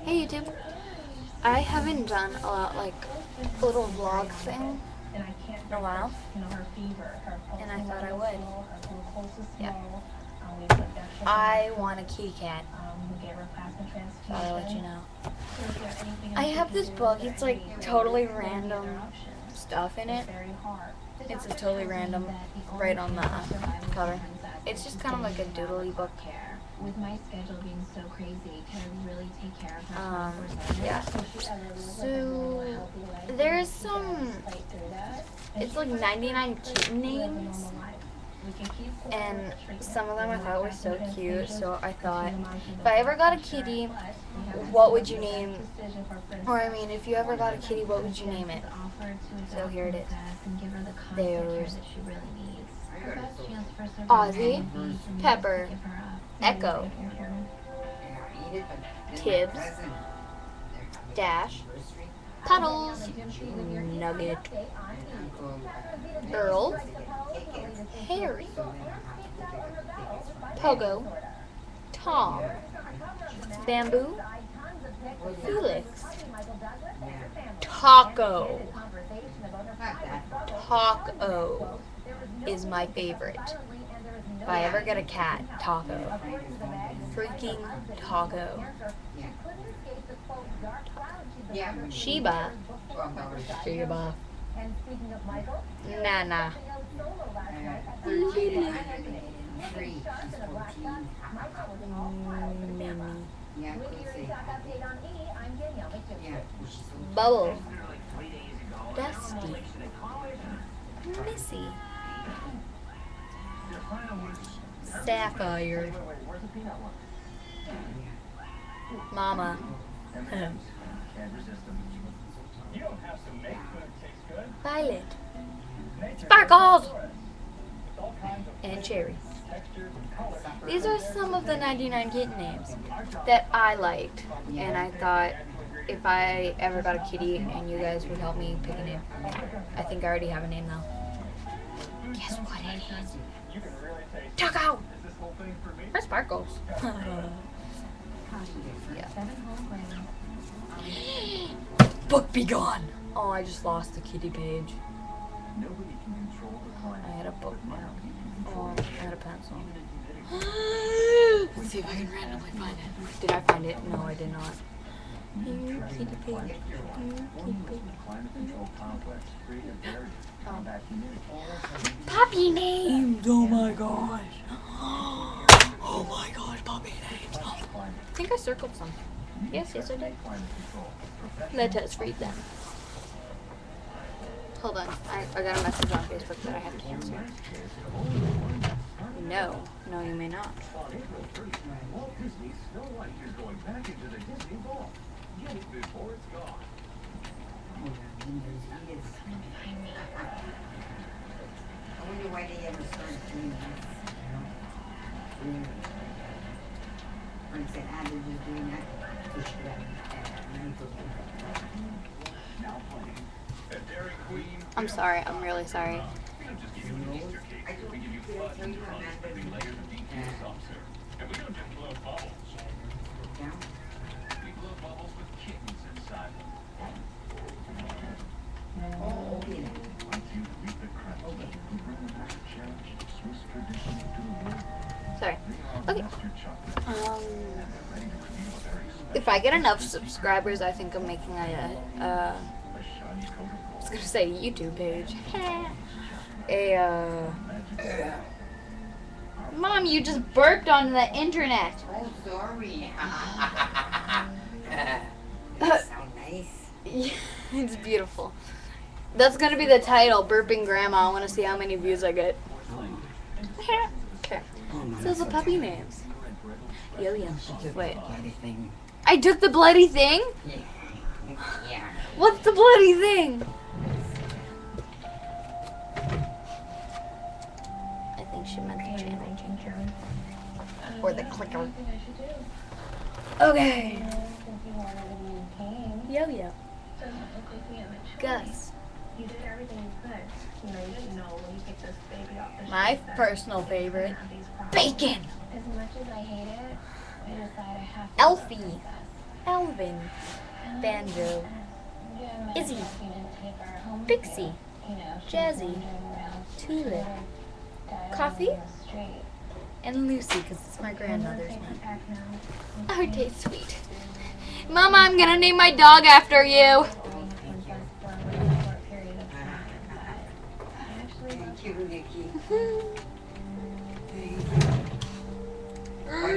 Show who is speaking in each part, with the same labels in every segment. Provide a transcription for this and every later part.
Speaker 1: Hey YouTube. I haven't done like a little vlog thing in a while, and I thought I would. Yeah. I want a kitty cat. Thought I'd let you know. I have this book. It's like totally random stuff in it. It's a totally random right on the cover. It's just kind of like a doodly book.
Speaker 2: With my schedule being so crazy, can I really take care of her 24/7?
Speaker 1: Yeah. So there's some. It's like 99 kitten names, and some of them I thought were so cute. So I thought, if I ever got a kitty, what would you name? Or I mean, if you ever got a kitty, what would you name it? So here it is. There's Ozzy, Pepper, Echo, Tibbs, Dash, Puddles, Nugget, Earl, Harry, Pogo, Tom, Bamboo, Felix, Taco. Taco is my favorite. If I ever get a cat, Taco. Freaking Taco. Sheba. Sheba. Nana. Lily. Mimi. Bubble. Dusty. Missy. Sapphire. Mama. Violet. Sparkles. And Cherry. These are some of the 99 kitten names that I liked, and I thought if I ever got a kitty and you guys would help me pick a name. I think I already have a name though. Guess what it is? Taco! Or Sparkles. Yeah. Book be gone! Oh, I just lost the kitty page. I had a bookmark. Oh, I had a pencil. Let's see if I can randomly find it. Did I find it? No, I did not. Here, kitty pig. Here, kitty pig. Oh. Puppy names! Oh my gosh. Oh my gosh, puppy names. I think I circled some. Yes, I did. Let us read them. Hold on. I got a message on Facebook that I have to answer. No. No, you may not.
Speaker 3: I wonder why they ever started doing this. Like I said, they're just doing that.
Speaker 1: I'm sorry. I'm really sorry. Sorry. Okay. If I get enough subscribers, I think I'm making I was gonna say YouTube page. Mom, you just burped on the internet.
Speaker 3: Oh, sorry. That sounds nice.
Speaker 1: Yeah, it's beautiful. That's gonna be the title, Burping Grandma. I want to see how many views I get. Okay. So the puppy names. Yo-yo. Wait. I took the bloody thing?
Speaker 3: Yeah.
Speaker 1: What's the bloody thing? I think she meant the channel changer. Or the clicker. Okay. Yo-yo. Gus.
Speaker 2: You did everything you could. You know, you didn't know when you picked this baby off the
Speaker 1: My
Speaker 2: shelf
Speaker 1: personal favorite.
Speaker 2: have these problems.
Speaker 1: Bacon.
Speaker 2: As much as I hate it, I decide I have to.
Speaker 1: Elfie. Alvin, Banjo, Izzy, Pixie, Jazzy, Tulip, Coffee, and Lucy, because it's my grandmother's name. Aren't they sweet? Mama, I'm gonna name my dog after you.
Speaker 3: Thank you, Nikki. Thank you. Well, now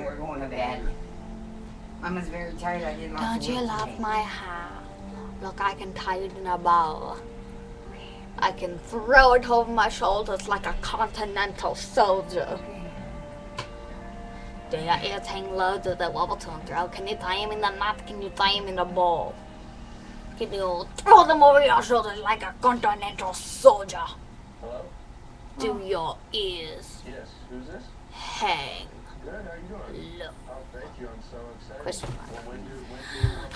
Speaker 3: we're going to bed. Mama's very tired. I did lots
Speaker 1: Don't
Speaker 3: of
Speaker 1: you
Speaker 3: work
Speaker 1: love
Speaker 3: today.
Speaker 1: my hair? Look, I can tie it in a bow. I can throw it over my shoulders like a continental soldier. Do your ears hang low? Do they wobble to and throw? Can you tie him in the knot? Can you tie him in the bow? Can you throw them over your shoulders like a continental soldier?
Speaker 4: Hello?
Speaker 1: Do your ears
Speaker 4: Yes. Who's this?
Speaker 1: hang
Speaker 4: Good. How are you doing?
Speaker 1: low?
Speaker 4: Oh, thank you. I'm so excited.
Speaker 1: Question mark.
Speaker 4: Well, when do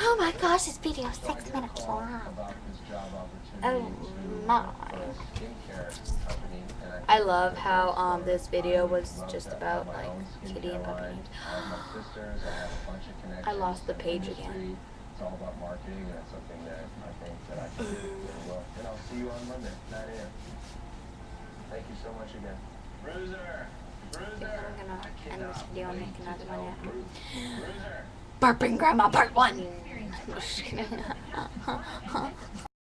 Speaker 1: Oh my gosh, this video is
Speaker 4: so I
Speaker 1: 6
Speaker 4: get a
Speaker 1: minutes
Speaker 4: call
Speaker 1: long.
Speaker 4: about this job opportunity
Speaker 1: Oh
Speaker 4: to
Speaker 1: my.
Speaker 4: work for a skincare company, and
Speaker 1: I love how this video
Speaker 4: I
Speaker 1: was
Speaker 4: love
Speaker 1: just
Speaker 4: to
Speaker 1: about
Speaker 4: have my
Speaker 1: like
Speaker 4: own
Speaker 1: Kitty and
Speaker 4: skincare
Speaker 1: Puppy
Speaker 4: line.
Speaker 1: names.
Speaker 4: I have my sisters. I have a bunch of connections.
Speaker 1: I lost the
Speaker 4: in
Speaker 1: page
Speaker 4: industry.
Speaker 1: again.
Speaker 4: It's all about marketing, and it's something that I think that I can do really well. And I'll see you on Monday, 9 a.m. Thank you so much again. Bruiser! Bruiser!
Speaker 1: I'm gonna end this video and make another one after.
Speaker 4: Bruiser!
Speaker 1: Burping Grandma Part 1.